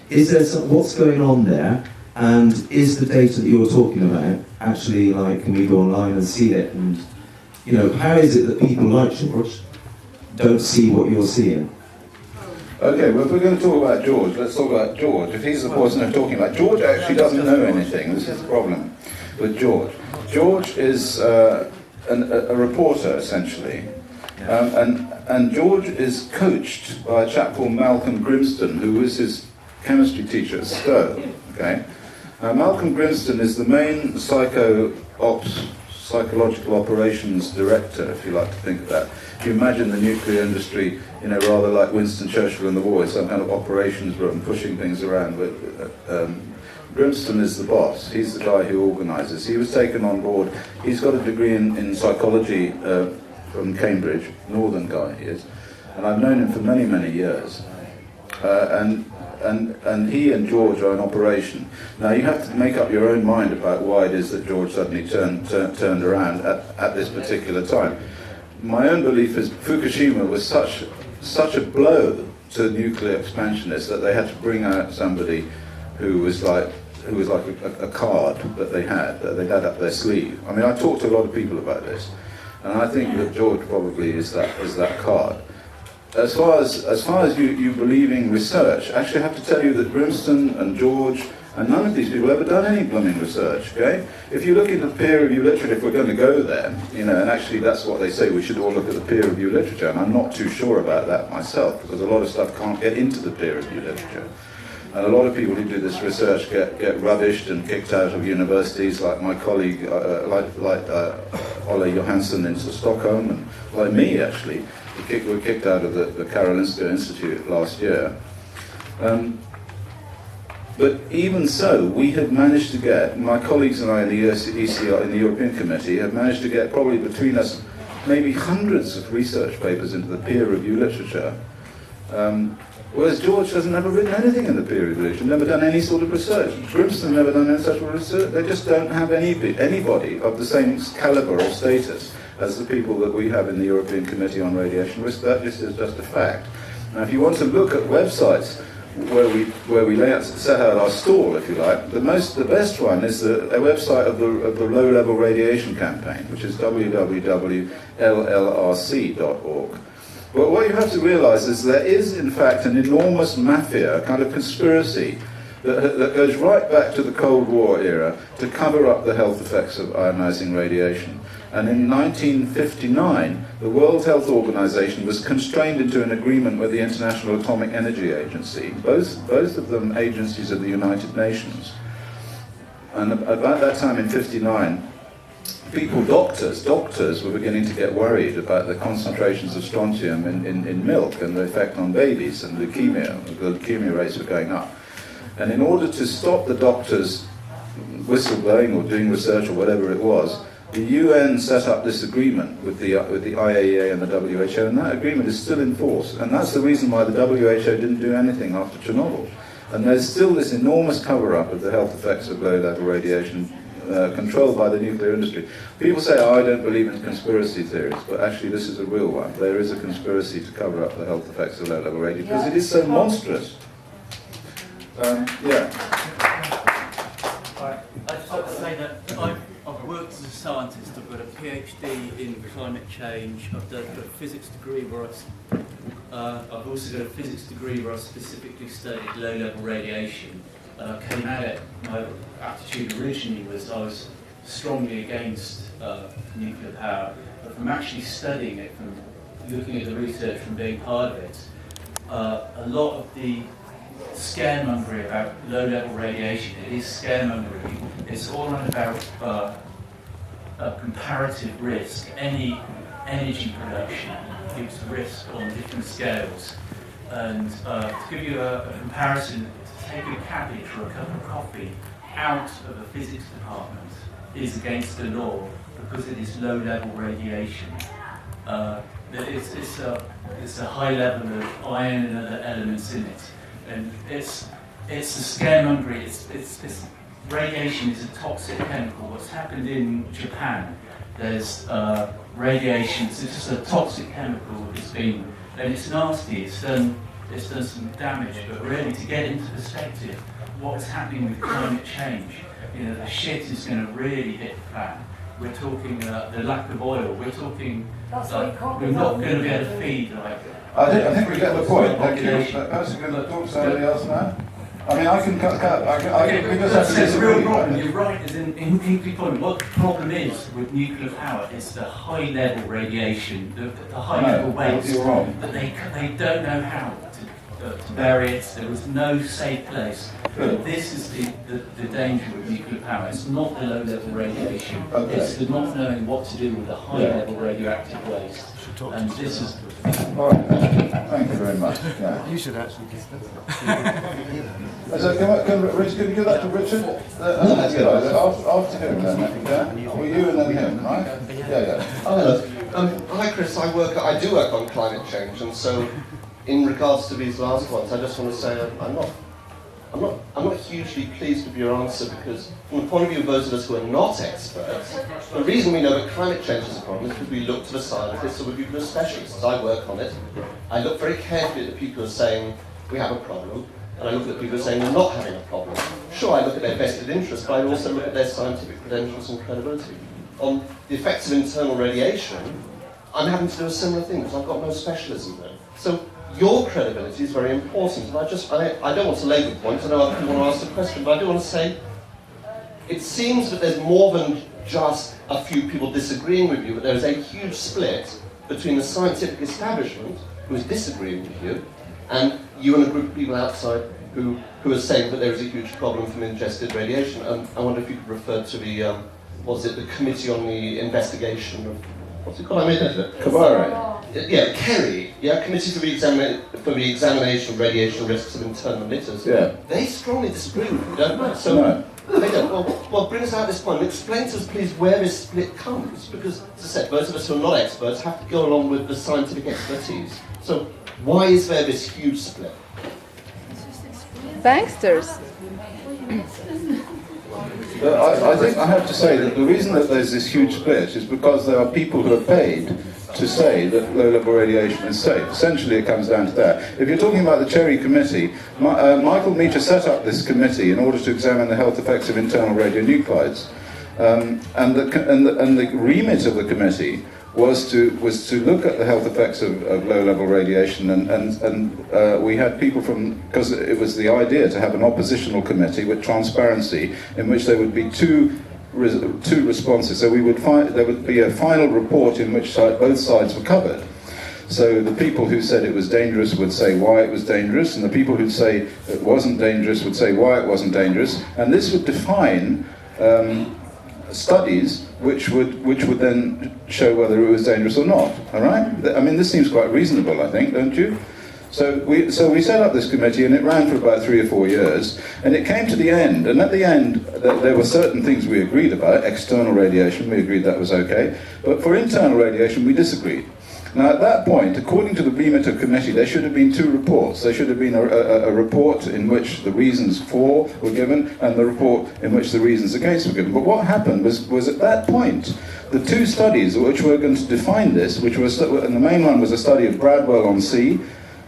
Is there what's going on there? And is the data that you're talking about actually, like, can we go online and see it? And, you know, how is it that people like George don't see what you're seeing? Okay, well, if we're going to talk about George, let's talk about George. If he's the person I'm talking about, George actually doesn't know anything. This is the problem with George. George is a reporter, essentially. And George is coached by a chap called Malcolm Grimston, who was his chemistry teacher at Stowe. Okay? Malcolm Grimston is the main psychological operations director, if you like to think of that. If you imagine the nuclear industry, you know, rather like Winston Churchill in the war, some kind of operations room pushing things around. But Grimston is the boss. He's the guy who organises. He was taken on board. He's got a degree in psychology from Cambridge, northern guy he is, and I've known him for many, many years. And he and George are in operation. Now you have to make up your own mind about why it is that George suddenly turned around at this particular time. My own belief is Fukushima was such a blow to nuclear expansionists that they had to bring out somebody who was like a card that they'd had up their sleeve. I mean, I talked to a lot of people about this, and I think that George probably is that card. As far as you believing research, actually I have to tell you that Grimston and George and none of these people have ever done any blooming research, okay? If you look into peer review literature, if we're going to go there, you know, and actually that's what they say, we should all look at the peer review literature, and I'm not too sure about that myself, because a lot of stuff can't get into the peer review literature. And a lot of people who do this research get rubbished and kicked out of universities, like my colleague, Ole Johansson in Stockholm, and like me actually. We were kicked out of the Karolinska Institute last year. But even so, we had managed to get, my colleagues and I in the ECR, in the European Committee, have managed to get probably between us maybe hundreds of research papers into the peer review literature. Whereas George has never written anything in the peer review literature, never done any sort of research. Grimston never done any such research. They just don't have anybody of the same caliber or status as the people that we have in the European Committee on Radiation Risk. That just is just a fact. Now, if you want to look at websites where we set out our stall, if you like, the best one is a website of the Low Level Radiation Campaign, which is www.llrc.org. But what you have to realise is there is, in fact, an enormous mafia, a kind of conspiracy that goes right back to the Cold War era to cover up the health effects of ionising radiation. And in 1959, the World Health Organization was constrained into an agreement with the International Atomic Energy Agency, both of them agencies of the United Nations. And about that time in 59, doctors were beginning to get worried about the concentrations of strontium in milk and the effect on babies, and the leukemia rates were going up. And in order to stop the doctors whistleblowing or doing research or whatever it was, the UN set up this agreement with the IAEA and the WHO, and that agreement is still in force. And that's the reason why the WHO didn't do anything after Chernobyl. And there's still this enormous cover-up of the health effects of low-level radiation controlled by the nuclear industry. People say, I don't believe in conspiracy theories, but actually this is a real one. There is a conspiracy to cover up the health effects of low-level radiation, because it is so monstrous. I'd just like to say that I've worked as a scientist. I've got a PhD in climate change. I've got a physics degree where I've also got a physics degree where I specifically studied low-level radiation. And I came at it, my attitude originally was I was strongly against nuclear power, but from actually studying it, from looking at the research, from being part of it, a lot of the scaremongering about low-level radiation, it is scaremongering. It's all about comparative risk. Any energy production gives risk on different scales. And to give you a comparison, to take a cabbage or a cup of coffee out of a physics department is against the law because it is low-level radiation. It's a high level of iron and other elements in it, and it's a scaremongering. It's radiation is a toxic chemical. What's happened in Japan? There's radiation. It's just a toxic chemical. And it's nasty. It's done some damage. But really, to get into perspective, what's happening with climate change? The shit is going to really hit the fan. We're talking the lack of oil. We're talking we're not going to be able to feed I think we get the point. Thank you. Perhaps you can talk to somebody else now. I mean, I can cut. We just have to That's the real disagree. problem. Right? You're right. As in nuclear problem. What the problem is with nuclear power is the high level radiation, the high level waste. You're wrong. That they don't know how to bury it. There was no safe place. This is the danger with nuclear power. It's not the low level radiation. Okay. It's the not knowing what to do with the high level radioactive waste. And this is. All right. Thank you very much. Yeah. You should actually give that. So can you give that to Richard? After him then. Yeah? Well, you and then him, right? Yeah. Oh, hello. Hi, Chris. I do work on climate change, and so in regards to these last ones, I just want to say I'm not hugely pleased with your answer, because from the point of view of those of us who are not experts, the reason we know that climate change is a problem is because we look to the scientists or the people who are specialists. I work on it. I look very carefully at the people who are saying we have a problem, and I look at the people who are saying we're not having a problem. Sure, I look at their vested interests, but I also look at their scientific credentials and credibility. On the effects of internal radiation, I'm having to do a similar thing because I've got no specialism there. So your credibility is very important, and I don't want to labour the point. I know other people want to ask the question, but I do want to say it seems that there's more than just a few people disagreeing with you, but there is a huge split between the scientific establishment, who is disagreeing with you, and you and a group of people outside who are saying that there is a huge problem from ingested radiation. I wonder if you could refer to the the Committee on the Investigation of, what's it called? I made that up. Kabare. Yeah, Kerry. Yeah, Committee for the Examination of Radiation Risks of Internal Emitters. Yeah. They strongly disagree with you, don't they? So, No. they don't. Well, bring us out this point. Explain to us, please, where this split comes. Because, as I said, those of us who are not experts have to go along with the scientific expertise. So, why is there this huge split? Banksters. I think I have to say that the reason that there's this huge split is because there are people who are paid to say that low-level radiation is safe. Essentially, it comes down to that. If you're talking about the Cherry Committee, Michael Meacher set up this committee in order to examine the health effects of internal radionuclides, and the remit of the committee was to look at the health effects of low-level radiation, and we had people from, because it was the idea to have an oppositional committee with transparency, in which there would be two responses. So there would be a final report in which both sides were covered. So the people who said it was dangerous would say why it was dangerous, and the people who'd say it wasn't dangerous would say why it wasn't dangerous, and this would define studies which would then show whether it was dangerous or not. All right? I mean, this seems quite reasonable, I think, don't you? So we set up this committee, and it ran for about 3 or 4 years, and it came to the end. And at the end, there were certain things we agreed about. External radiation, we agreed that was okay, but for internal radiation, we disagreed. Now, at that point, according to the remit of committee, there should have been 2 reports. There should have been a report in which the reasons for were given, and the report in which the reasons against were given. But what happened was at that point, the 2 studies which were going to define this, and the main one was a study of Bradwell-on-Sea,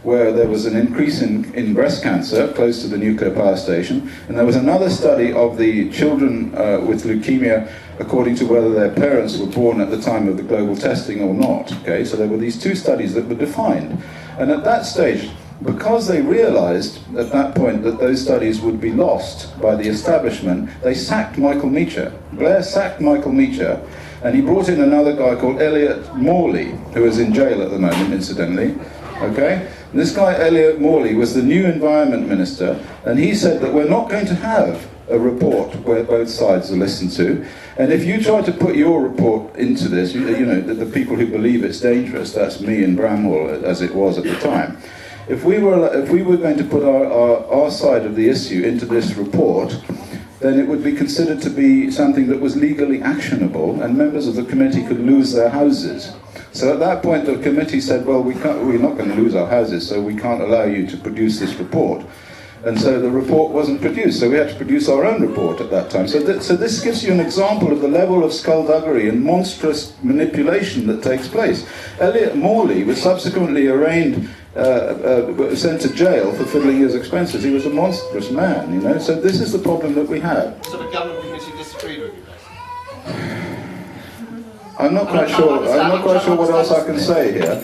where there was an increase in breast cancer close to the nuclear power station, and there was another study of the children with leukemia according to whether their parents were born at the time of the global testing or not. Okay, so there were these 2 studies that were defined, and at that stage, because they realized at that point that those studies would be lost by the establishment, they sacked Michael Meacher. Blair sacked Michael Meacher, and he brought in another guy called Elliot Morley, who is in jail at the moment, incidentally. Okay? This guy, Elliot Morley, was the new Environment Minister, and he said that we're not going to have a report where both sides are listened to, and if you try to put your report into this, you know, the people who believe it's dangerous, that's me and Bramhall, as it was at the time, if we were going to put our side of the issue into this report, then it would be considered to be something that was legally actionable, and members of the committee could lose their houses. So at that point, the committee said, well, we're not going to lose our houses, so we can't allow you to produce this report. And so the report wasn't produced, so we had to produce our own report at that time. So this gives you an example of the level of skullduggery and monstrous manipulation that takes place. Elliot Morley was subsequently arraigned, sent to jail for fiddling his expenses. He was a monstrous man, you know. So this is the problem that we have. So the government, because you disagreed with you, I'm not quite sure what else I can say here.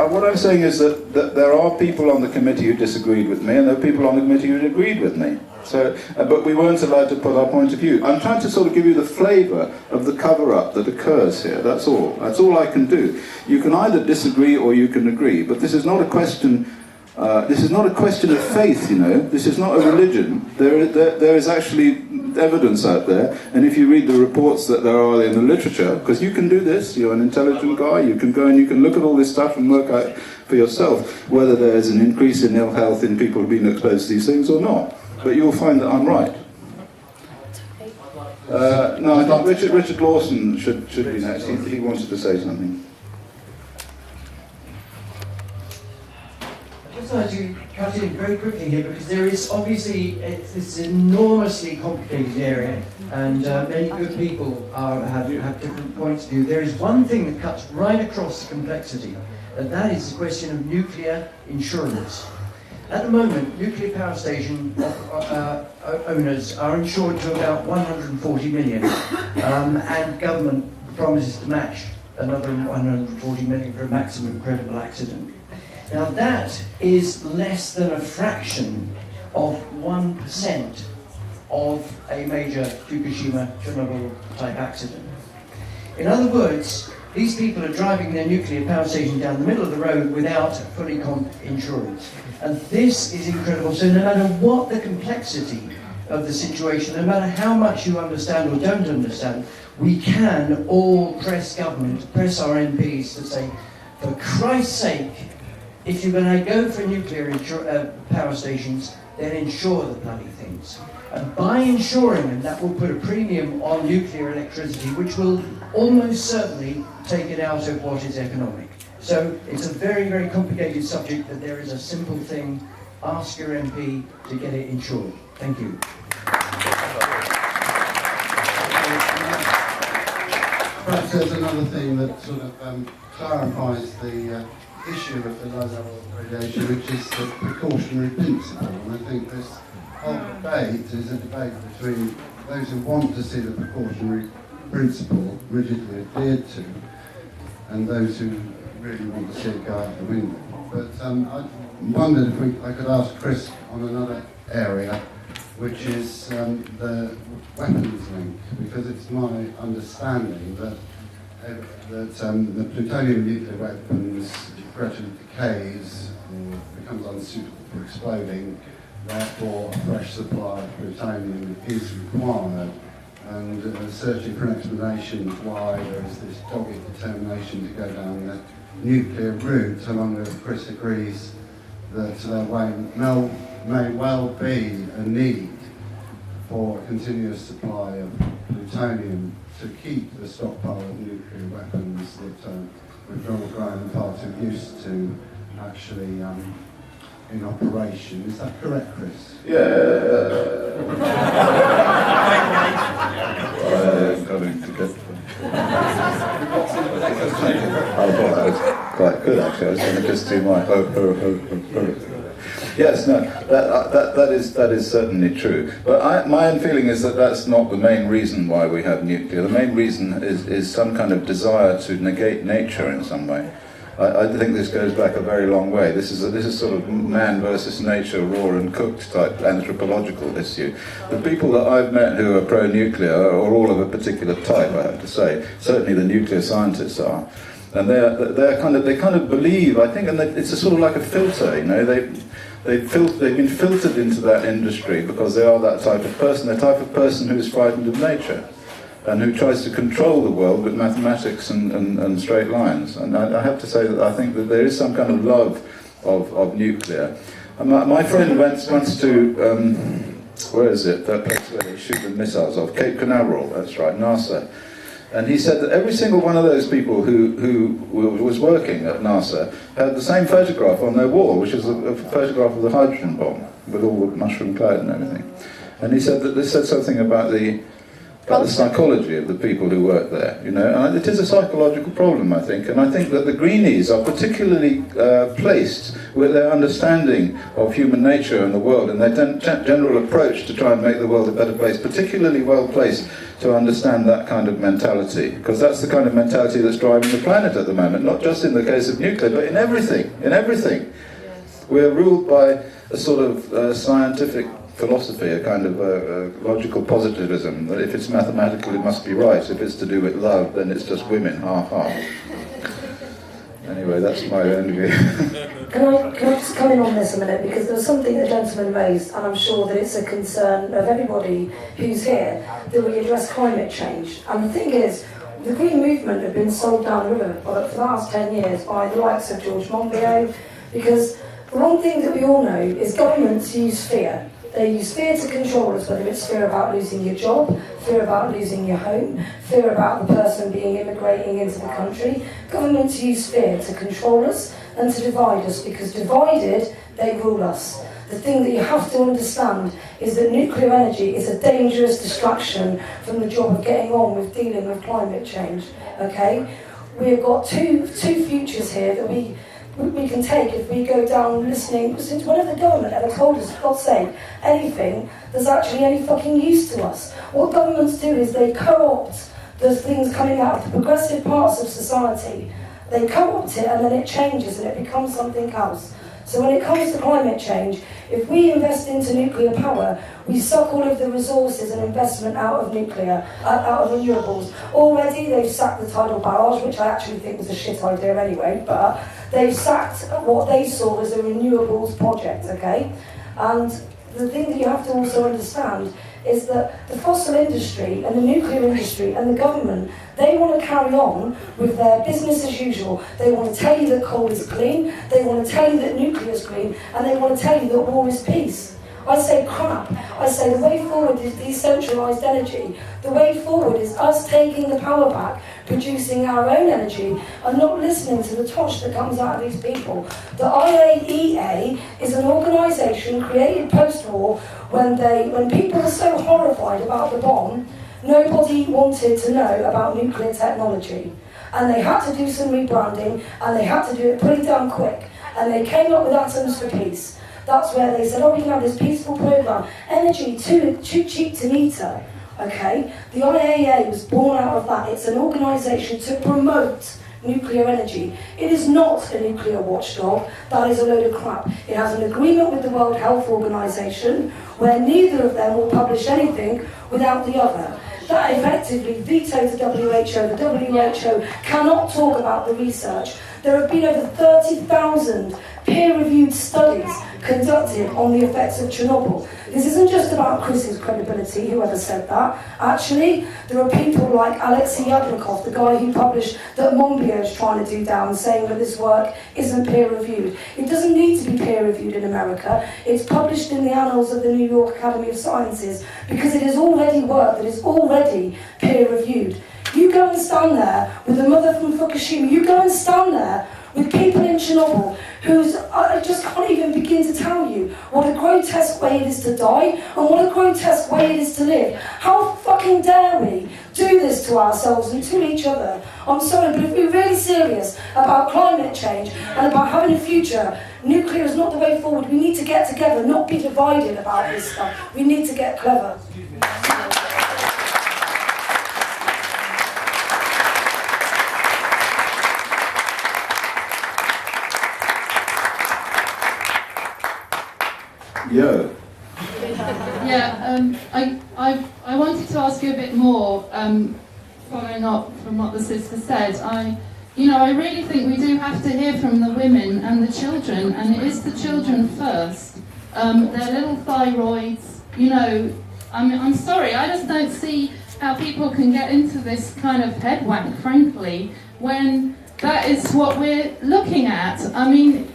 What I'm saying is that there are people on the committee who disagreed with me, and there are people on the committee who agreed with me. So, but we weren't allowed to put our point of view. I'm trying to sort of give you the flavour of the cover-up that occurs here. That's all. That's all I can do. You can either disagree or you can agree, but this is not a question. This is not a question of faith, you know. This is not a religion. There is actually evidence out there, and if you read the reports that there are in the literature, because you can do this, you're an intelligent guy, you can go and you can look at all this stuff and work out for yourself whether there's an increase in ill health in people being exposed to these things or not. But you'll find that I'm right. No, I think Richard Lawson should be next. He wanted to say something. I just wanted to cut in very quickly here, because there is obviously it's an enormously complicated area, and many good people have different points of view. There is one thing that cuts right across the complexity, and that is the question of nuclear insurance. At the moment, nuclear power station owners are insured to about 140 million, and government promises to match another 140 million for a maximum credible accident. Now that is less than a fraction of 1% of a major Fukushima Chernobyl type accident. In other words, these people are driving their nuclear power station down the middle of the road without fully comp insurance. And this is incredible. So no matter what the complexity of the situation, no matter how much you understand or don't understand, we can all press government, press our MPs to say, for Christ's sake, if you're going to go for nuclear power stations, then insure the bloody things. And by insuring them, that will put a premium on nuclear electricity, which will almost certainly take it out of what is economic. So it's a very, very complicated subject, but there is a simple thing: ask your MP to get it insured. Thank you. Perhaps there's another thing that sort of clarifies the issue of the low level of radiation, which is the precautionary principle. And I think this whole debate is a debate between those who want to see the precautionary principle rigidly adhered to and those who really want to see it go out the window. But I wondered if I could ask Chris on another area, which is the weapons link, because it's my understanding that the plutonium nuclear weapons gradually decays or becomes unsuitable for exploding, therefore a fresh supply of plutonium is required, and searching for an explanation of why there is this dogged determination to go down the nuclear route. I wonder if Chris agrees that there may well be a need for a continuous supply of plutonium to keep the stockpile of nuclear weapons that we've grown far too used to actually in operation. Is that correct, Chris? Going to get quite good actually. I was going to just do my Yes, no, that is certainly true. But my own feeling is that that's not the main reason why we have nuclear. The main reason is some kind of desire to negate nature in some way. I think this goes back a very long way. This is sort of man versus nature, raw and cooked type anthropological issue. The people that I've met who are pro-nuclear are all of a particular type, I have to say. Certainly the nuclear scientists are. And they kind of believe, I think, and it's a sort of like a filter, you know. They've been filtered into that industry because they are that type of person, the type of person who is frightened of nature and who tries to control the world with mathematics and straight lines. And I have to say that I think that there is some kind of love of nuclear. My friend went once to where is it? That place where they shoot the missiles off, Cape Canaveral. That's right, NASA. And he said that every single one of those people who was working at NASA had the same photograph on their wall, which is a photograph of the hydrogen bomb with all the mushroom cloud and everything. And he said that this said something about the psychology of the people who work there, you know, and it is a psychological problem, I think, and I think that the Greenies are particularly placed with their understanding of human nature and the world and their general approach to try and make the world a better place, particularly well placed to understand that kind of mentality, because that's the kind of mentality that's driving the planet at the moment, not just in the case of nuclear, but in everything, Yes. We're ruled by a sort of scientific philosophy, a kind of logical positivism, that if it's mathematical it must be right, if it's to do with love then it's just women, ha ha. Anyway, that's my own view. Can I just come in on this a minute, because there was something the gentleman raised, and I'm sure that it's a concern of everybody who's here, that we address climate change. And the thing is, the Green Movement have been sold down the river for the last 10 years by the likes of George Monbiot, because the one thing that we all know is governments use fear. They use fear to control us, whether it's fear about losing your job, fear about losing your home, fear about the person being immigrating into the country. Governments use fear to control us and to divide us, because divided, they rule us. The thing that you have to understand is that nuclear energy is a dangerous distraction from the job of getting on with dealing with climate change, okay? We've got two futures here that we can take if we go down listening, since when have the government ever told us, for God's sake, anything that's actually any fucking use to us? What governments do is they co-opt the things coming out of the progressive parts of society. They co-opt it and then it changes and it becomes something else. So when it comes to climate change, if we invest into nuclear power, we suck all of the resources and investment out of nuclear, out of renewables. Already they've sacked the tidal barrage, which I actually think was a shit idea anyway, but they've sacked what they saw as a renewables project, okay? And the thing that you have to also understand is that the fossil industry and the nuclear industry and the government, they want to carry on with their business as usual. They want to tell you that coal is clean, they want to tell you that nuclear is clean, and they want to tell you that war is peace. I say crap. I say the way forward is decentralised energy. The way forward is us taking the power back, producing our own energy, and not listening to the tosh that comes out of these people. The IAEA is an organisation created post-war when people were so horrified about the bomb, nobody wanted to know about nuclear technology. And they had to do some rebranding, and they had to do it pretty damn quick. And they came up with Atoms for Peace. That's where they said, oh, we can have this peaceful program. Energy, too cheap to meter. Okay? The IAEA was born out of that. It's an organisation to promote nuclear energy. It is not a nuclear watchdog. That is a load of crap. It has an agreement with the World Health Organization where neither of them will publish anything without the other. That effectively vetoes the WHO. The WHO cannot talk about the research. There have been over 30,000 peer-reviewed studies conducted on the effects of Chernobyl. This isn't just about Chris's credibility, whoever said that. Actually, there are people like Alexei Yabrakov, the guy who published that Monbiot is trying to do down, saying that this work isn't peer-reviewed. It doesn't need to be peer-reviewed in America. It's published in the annals of the New York Academy of Sciences because it is already work that is already peer-reviewed. You go and stand there with a mother from Fukushima, you go and stand there with people in Chernobyl who's, I just can't even begin to tell you what a grotesque way it is to die and what a grotesque way it is to live. How fucking dare we do this to ourselves and to each other? I'm sorry, but if we're really serious about climate change and about having a future, nuclear is not the way forward. We need to get together, not be divided about this stuff. We need to get clever. Yeah. Yeah, I wanted to ask you a bit more, following up from what the sister said. I really think we do have to hear from the women and the children, and it is the children first. Their little thyroids, I'm sorry, I just don't see how people can get into this kind of headwank, frankly, when that is what we're looking at. I mean,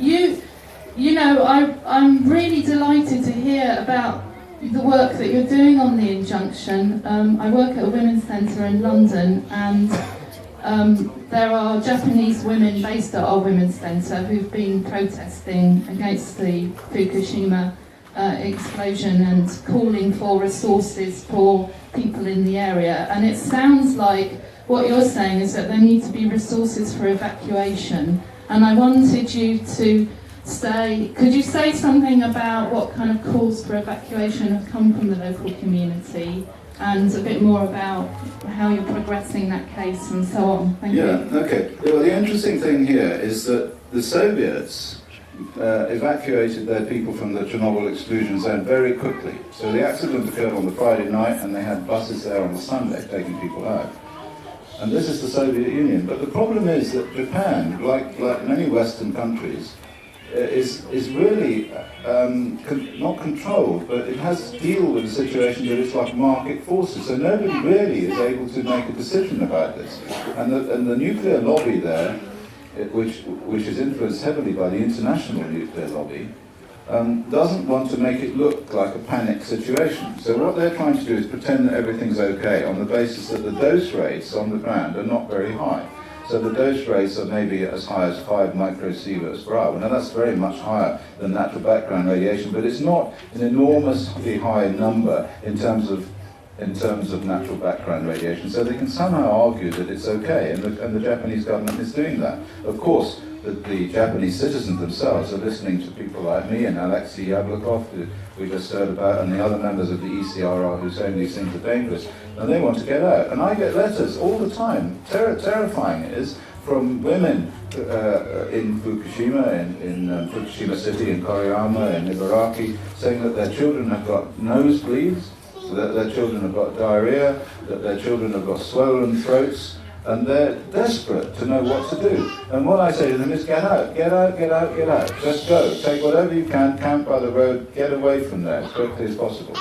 I'm really delighted to hear about the work that you're doing on the injunction. I work at a women's centre in London, and there are Japanese women based at our women's centre who've been protesting against the Fukushima explosion and calling for resources for people in the area. And it sounds like what you're saying is that there need to be resources for evacuation. And I wanted you to say, could you say something about what kind of calls for evacuation have come from the local community, and a bit more about how you're progressing that case and so on? Thank you. Okay. Well, the interesting thing here is that the Soviets evacuated their people from the Chernobyl exclusion zone very quickly. So the accident occurred on the Friday night, and they had buses there on the Sunday taking people out. And this is the Soviet Union. But the problem is that Japan, like many Western countries, is really not controlled, but it has to deal with a situation that is like market forces. So nobody really is able to make a decision about this. And the nuclear lobby there, which is influenced heavily by the international nuclear lobby, doesn't want to make it look like a panic situation. So what they're trying to do is pretend that everything's okay on the basis that the dose rates on the ground are not very high. So the dose rates are maybe as high as 5 microsieverts per hour. Now that's very much higher than natural background radiation, but it's not an enormously high number in terms of natural background radiation. So they can somehow argue that it's okay, and the Japanese government is doing that. Of course, the Japanese citizens themselves are listening to people like me and Alexei Yablokov, who we just heard about, and the other members of the ECRR who saying these things are dangerous, and they want to get out. And I get letters all the time, terrifying it is, from women in Fukushima, in Fukushima City, in Koriyama, in Ibaraki, saying that their children have got nosebleeds, that their children have got diarrhea, that their children have got swollen throats, and they're desperate to know what to do. And what I say to them is, get out, get out, get out, get out. Just go. Take whatever you can, camp by the road, get away from there as quickly as possible.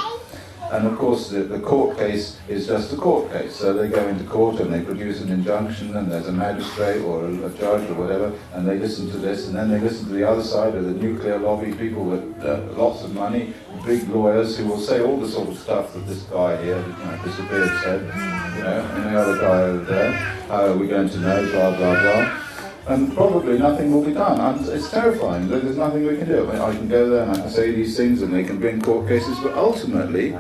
And of course, the court case is just a court case. So they go into court and they produce an injunction, and there's a magistrate or a judge or whatever, and they listen to this, and then they listen to the other side of the nuclear lobby, people with lots of money, big lawyers who will say all the sort of stuff that this guy here, disappeared, said, and the other guy over there, how are we going to know, blah, blah, blah. And probably nothing will be done. And it's terrifying. There's nothing we can do. I mean, I can go there and I can say these things, and they can bring court cases, but ultimately,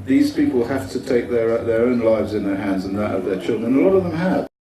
these people have to take their own lives in their hands and that of their children. And a lot of them have.